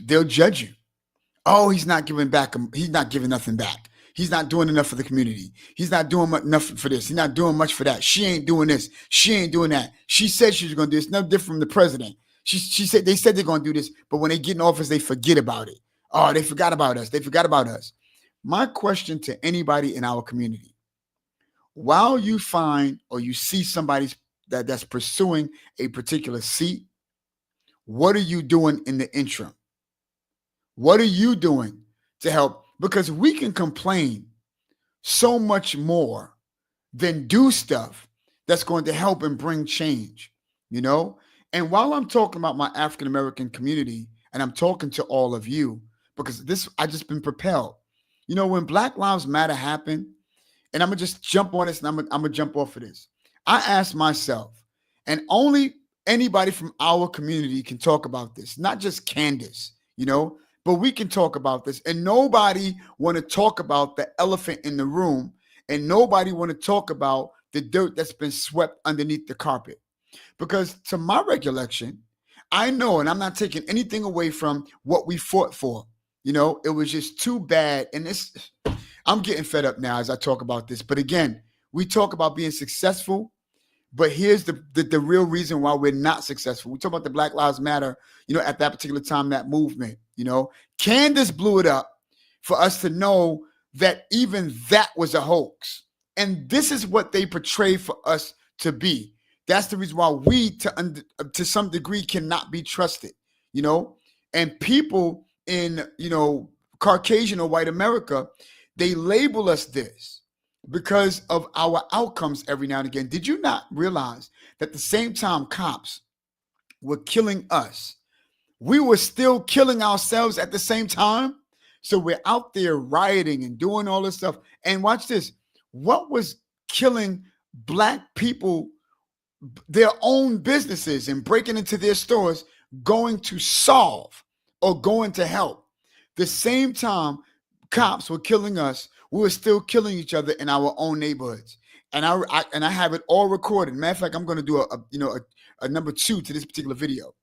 they'll judge you. Oh, he's not giving back. He's not giving nothing back. He's not doing enough for the community. He's not doing enough for this. He's not doing much for that. She ain't doing this. She ain't doing that. She said she was going to do this. No different from the president. She said they said they're going to do this, but when they get in office, they forget about it. Oh, they forgot about us. They forgot about us. My question to anybody in our community, while you find or you see somebody that's pursuing a particular seat, what are you doing in the interim? What are you doing to help? Because we can complain so much more than do stuff that's going to help and bring change, And while I'm talking about my African-American community, and I'm talking to all of you, because I just been propelled. When Black Lives Matter happened, and I'm going to just jump on this and I'm going to jump off of this. I asked myself, and only anybody from our community can talk about this, not just Candace, but we can talk about this. And nobody want to talk about the elephant in the room, and nobody want to talk about the dirt that's been swept underneath the carpet. Because to my recollection, I know, and I'm not taking anything away from what we fought for. It was just too bad. And I'm getting fed up now as I talk about this. But again, we talk about being successful, but here's the real reason why we're not successful. We talk about the Black Lives Matter, at that particular time, that movement, Candace blew it up for us to know that even that was a hoax. And this is what they portray for us to be. That's the reason why we, to some degree, cannot be trusted, and people in, Caucasian or white America, they label us this because of our outcomes every now and again. Did you not realize that at the same time cops were killing us, we were still killing ourselves at the same time? So we're out there rioting and doing all this stuff. And watch this. What was killing Black people, their own businesses, and breaking into their stores, going to solve or going to help? The same time cops were killing us, we were still killing each other in our own neighborhoods. And I have it all recorded. Matter of fact, I'm going to do a number 2 to this particular video.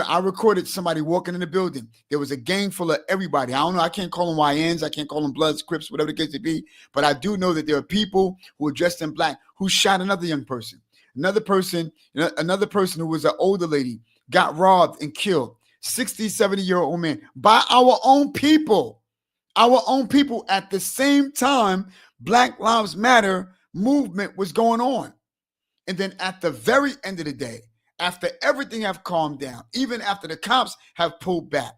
I recorded somebody walking in the building. There was a gang full of everybody. I don't know. I can't call them YNs. I can't call them Bloods, Crips, whatever the case may be. But I do know that there are people who are dressed in black who shot another young person. Another person who was an older lady got robbed and killed. 60, 70-year-old man by our own people. Our own people. At the same time, Black Lives Matter movement was going on. And then at the very end of the day, after everything have calmed down, even after the cops have pulled back,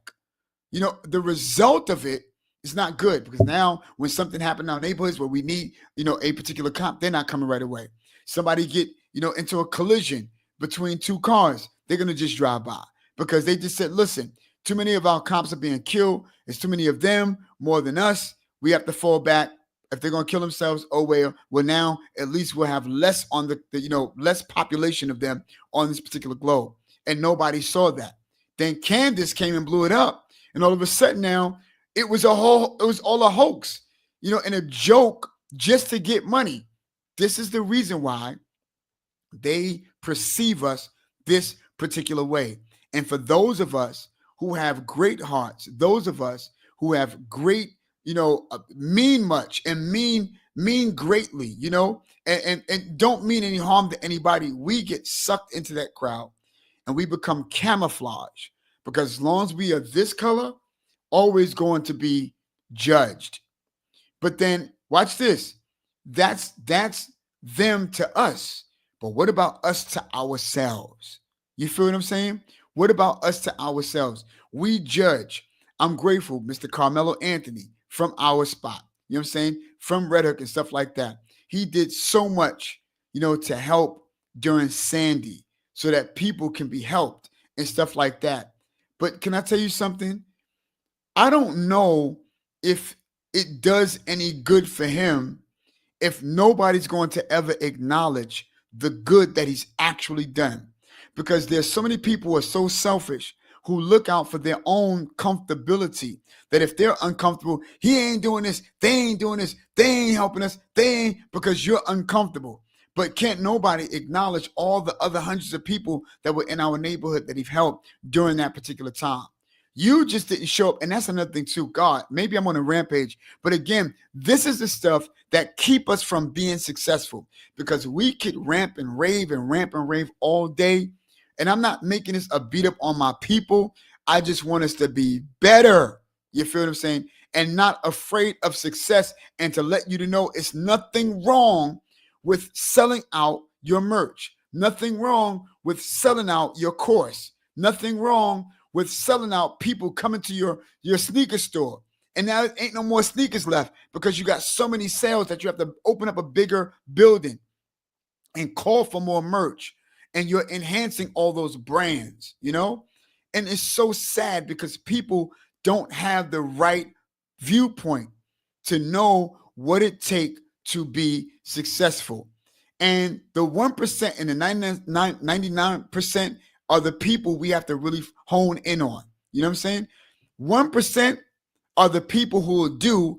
the result of it is not good, because now when something happened in our neighborhoods where we need, a particular cop, they're not coming right away. Somebody get, into a collision between 2 cars, they're going to just drive by because they just said, listen, too many of our cops are being killed. It's too many of them more than us. We have to fall back. If they're going to kill themselves, oh, well, now at least we'll have less on less population of them on this particular globe. And nobody saw that. Then Candace came and blew it up. And all of a sudden now it was all a hoax, and a joke just to get money. This is the reason why they perceive us this particular way. And for those of us who have great hearts, those of us who have great, mean much and mean greatly, and don't mean any harm to anybody, we get sucked into that crowd and we become camouflage, because as long as we are this color, always going to be judged. But then watch this. That's them to us. But what about us to ourselves? You feel what I'm saying? What about us to ourselves? We judge. I'm grateful, Mr. Carmelo Anthony from our spot, you know what I'm saying? From Red Hook and stuff like that. He did so much, to help during Sandy so that people can be helped and stuff like that. But can I tell you something? I don't know if it does any good for him if nobody's going to ever acknowledge the good that he's actually done. Because there's so many people who are so selfish who look out for their own comfortability that if they're uncomfortable, he ain't doing this, they ain't doing this, they ain't helping us, they ain't, because you're uncomfortable. But can't nobody acknowledge all the other hundreds of people that were in our neighborhood that he've helped during that particular time? You just didn't show up. And that's another thing too. God, maybe I'm on a rampage. But again, this is the stuff that keep us from being successful, because we could ramp and rave all day. And I'm not making this a beat up on my people. I just want us to be better. You feel what I'm saying? And not afraid of success, and to let you to know it's nothing wrong with selling out your merch. Nothing wrong with selling out your course. Nothing wrong with selling out people coming to your sneaker store. And now there ain't no more sneakers left because you got so many sales that you have to open up a bigger building and call for more merch. And you're enhancing all those brands, you know? And it's so sad because people don't have the right viewpoint to know what it takes to be successful. And the 1% and the 99% are the people we have to really hone in on. You know what I'm saying? 1% are the people who will do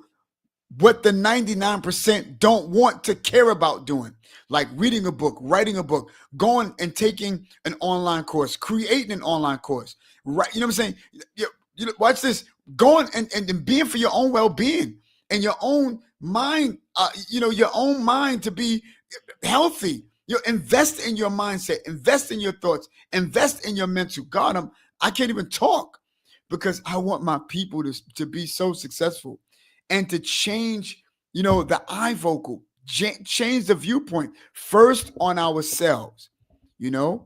what the 99% don't want to care about doing, like reading a book, writing a book, going and taking an online course, creating an online course, right? You know what I'm saying? Watch this, going and being for your own well-being and your own mind, your own mind to be healthy. You invest in your mindset, invest in your thoughts, invest in your mental. God, I can't even talk because I want my people to be so successful and to change, the I vocal, change the viewpoint first on ourselves, and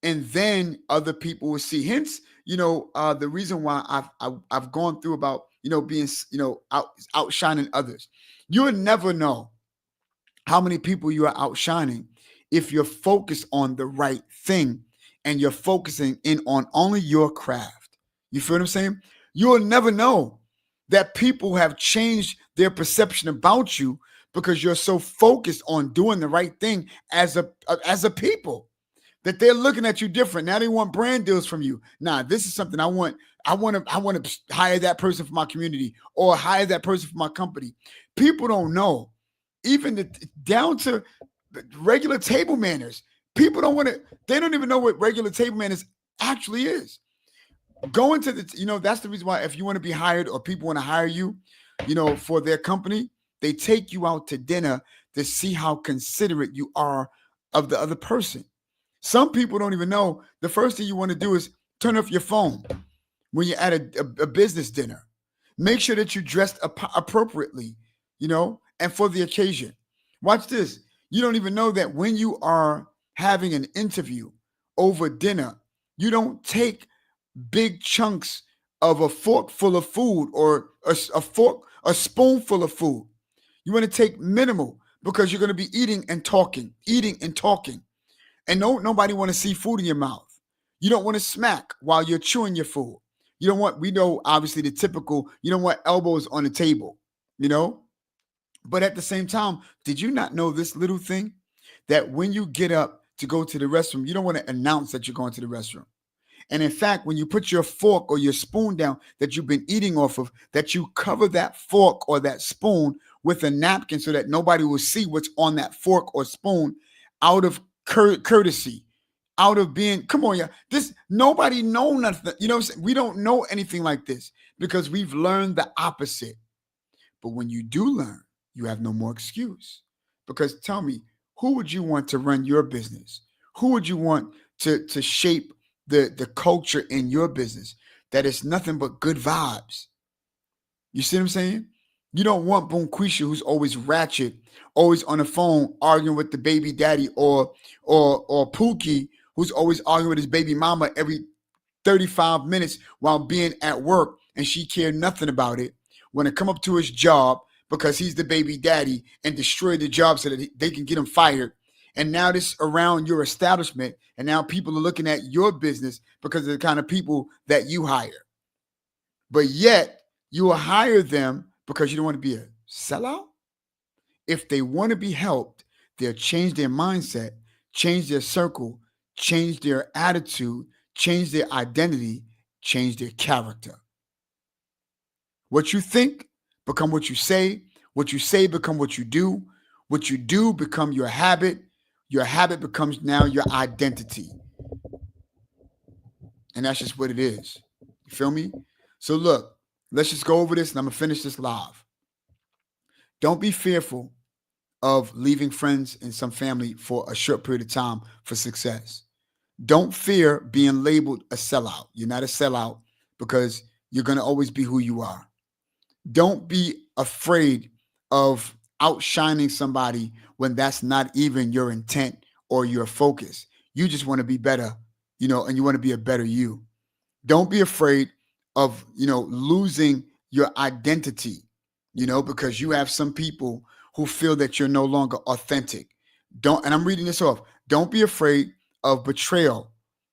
then other people will see. Hence, the reason why I've gone through about, being, outshining others. You'll never know how many people you are outshining if you're focused on the right thing and you're focusing in on only your craft. You feel what I'm saying? You'll never know that people have changed their perception about you because you're so focused on doing the right thing as a people, that they're looking at you different. Now they want brand deals from you. Nah, this is something I want to hire that person for my community or hire that person for my company. People don't know, even down to regular table manners. People they don't even know what regular table manners actually is. Going to that's the reason why if you want to be hired or people want to hire you, for their company, they take you out to dinner to see how considerate you are of the other person. Some people don't even know the first thing you want to do is turn off your phone when you're at a business dinner. Make sure that you dressed appropriately, and for the occasion. Watch this. You don't even know that when you are having an interview over dinner, you don't take big chunks of a fork full of food or a spoonful of food. You want to take minimal because you're going to be eating and talking. And nobody want to see food in your mouth. You don't want to smack while you're chewing your food. We know obviously the typical, you don't want elbows on the table, But at the same time, did you not know this little thing? That when you get up to go to the restroom, you don't want to announce that you're going to the restroom. And in fact, when you put your fork or your spoon down that you've been eating off of, that you cover that fork or that spoon with a napkin so that nobody will see what's on that fork or spoon, out of courtesy, out of being, come on, yeah. Nobody know nothing. We don't know anything like this because we've learned the opposite. But when you do learn, you have no more excuse. Because tell me, who would you want to run your business? Who would you want to shape the culture in your business that is nothing but good vibes? You see what I'm saying? You don't want Bonquisha, who's always ratchet, always on the phone arguing with the baby daddy, or Pookie, who's always arguing with his baby mama every 35 minutes while being at work, and she cared nothing about it. Want to come up to his job because he's the baby daddy and destroy the job so that they can get him fired. And now this around your establishment, and now people are looking at your business because of the kind of people that you hire. But yet you will hire them because you don't want to be a sellout. If they want to be helped, they'll change their mindset, change their circle, change their attitude, change their identity, change their character. What you think become what you say become what you do become your habit becomes now your identity. And that's just what it is. You feel me? So look, let's just go over this and I'm gonna finish this live. Don't be fearful of leaving friends and some family for a short period of time for success. Don't fear being labeled a sellout. You're not a sellout because you're going to always be who you are. Don't be afraid of outshining somebody when that's not even your intent or your focus. You just want to be better, and you want to be a better you. Don't be afraid of, losing your identity, because you have some people who feel that you're no longer authentic. And I'm reading this off. Don't be afraid of betrayal.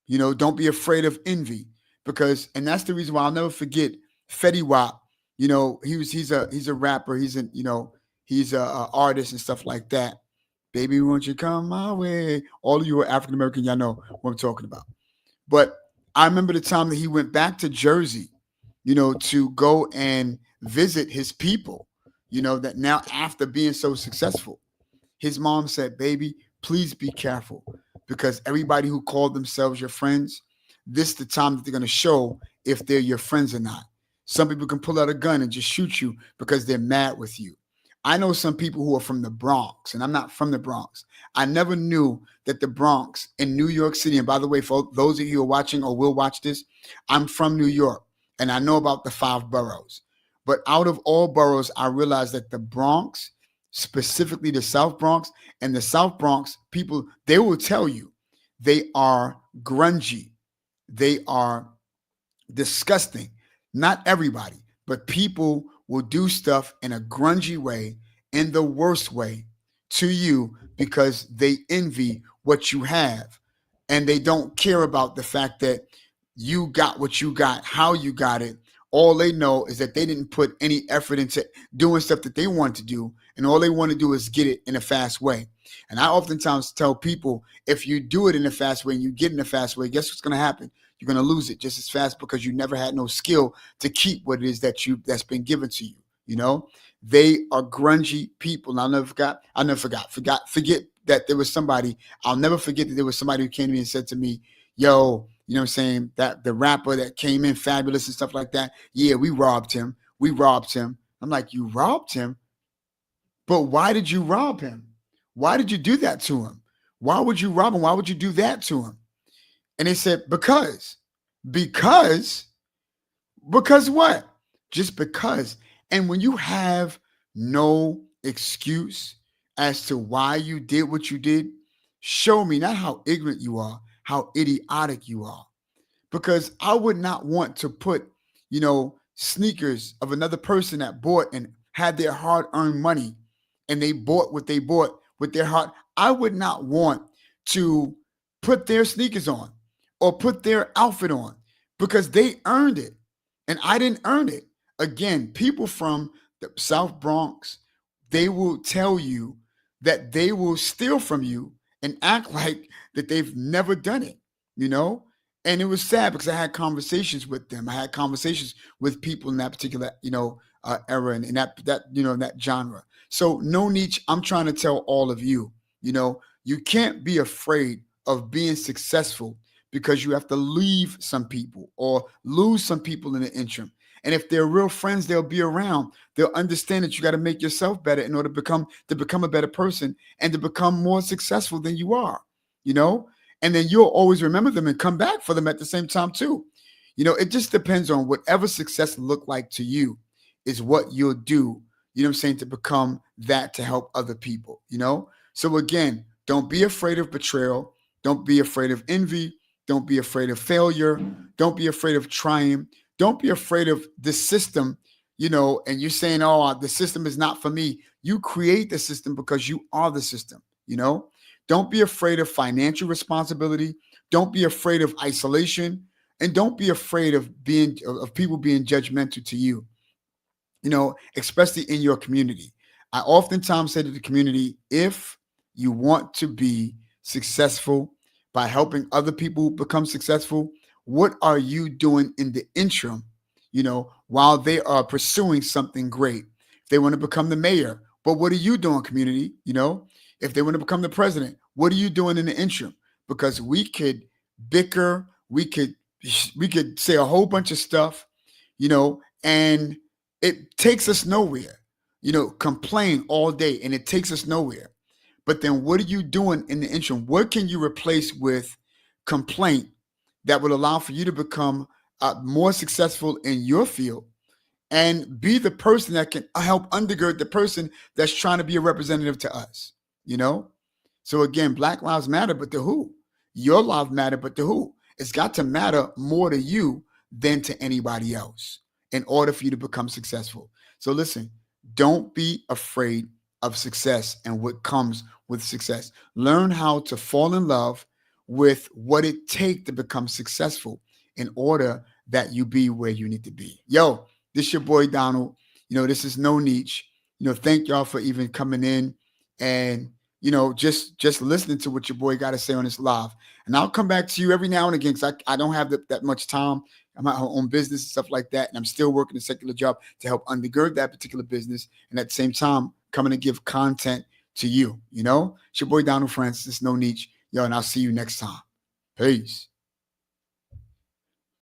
Don't be afraid of envy and that's the reason why I'll never forget Fetty Wap. He's a rapper. He's a artist and stuff like that. Baby, won't you come my way? All of you are African American. Y'all know what I'm talking about. But I remember the time that he went back to Jersey, to go and visit his people, that now after being so successful, his mom said, baby, please be careful because everybody who called themselves your friends, this is the time that they're going to show if they're your friends or not. Some people can pull out a gun and just shoot you because they're mad with you. I know some people who are from the Bronx, and I'm not from the Bronx. I never knew that the Bronx in New York City, and by the way, for those of you who are watching or will watch this, I'm from New York, and I know about the 5 boroughs. But out of all boroughs, I realized that the Bronx, specifically the South Bronx, and the South Bronx people, they will tell you they are grungy. They are disgusting. Not everybody, but people will do stuff in a grungy way, in the worst way to you because they envy what you have. And they don't care about the fact that you got what you got, how you got it. All they know is that they didn't put any effort into doing stuff that they want to do. And all they want to do is get it in a fast way. And I oftentimes tell people, if you do it in a fast way and you get in a fast way, guess what's going to happen? You're going to lose it just as fast because you never had no skill to keep what it is that's been given to you. They are grungy people. And I'll never forget that there was somebody, I'll never forget that there was somebody who came to me and said to me, yo, you know what I'm saying? That the rapper that came in fabulous and stuff like that. Yeah, we robbed him. I'm like, you robbed him? But why did you rob him? Why did you do that to him? Why would you rob him? Why would you do that to him? And they said, because what? Just because. And when you have no excuse as to why you did what you did, show me not how ignorant you are, how idiotic you are. Because I would not want to put, sneakers of another person that bought and had their hard-earned money and they bought what they bought with their heart. I would not want to put their sneakers on or put their outfit on because they earned it and I didn't earn it. Again, people from the South Bronx, they will tell you that they will steal from you and act like that they've never done it, And it was sad because I had conversations with them. I had conversations with people in that particular, era and in that genre. So no niche, I'm trying to tell all of you, you can't be afraid of being successful because you have to leave some people or lose some people in the interim. And if they're real friends, they'll be around. They'll understand that you got to make yourself better in order to become a better person and to become more successful than you are, And then you'll always remember them and come back for them at the same time too. It just depends on whatever success look like to you is what you'll do, to become that to help other people, So again, don't be afraid of betrayal. Don't be afraid of envy. Don't be afraid of failure. Don't be afraid of trying. Don't be afraid of the system, and you're saying, oh, the system is not for me. You create the system because you are the system, Don't be afraid of financial responsibility. Don't be afraid of isolation. And don't be afraid of people being judgmental to you, especially in your community. I oftentimes say to the community, if you want to be successful by helping other people become successful, what are you doing in the interim, while they are pursuing something great? If they want to become the mayor, but what are you doing, community? If they want to become the president, what are you doing in the interim? Because we could bicker, we could say a whole bunch of stuff, and it takes us nowhere. Complain all day and it takes us nowhere. But then what are you doing in the interim? What can you replace with complaint that will allow for you to become more successful in your field and be the person that can help undergird the person that's trying to be a representative to us, you know? So again, Black Lives Matter, but to who? Your lives matter, but to who? It's got to matter more to you than to anybody else in order for you to become successful. So listen, don't be afraid of success and what comes with success. Learn how to fall in love with what it takes to become successful in order that you be where you need to be. Yo, this your boy Donald. This is No Niche. Thank y'all for even coming in and just listening to what your boy got to say on this live. And I'll come back to you every now and again because I don't have that much time. I'm at my own business and stuff like that. And I'm still working a secular job to help undergird that particular business. And at the same time, coming to give content to you. It's your boy Donald Francis. It's No Niche. Yo, and I'll see you next time. Peace.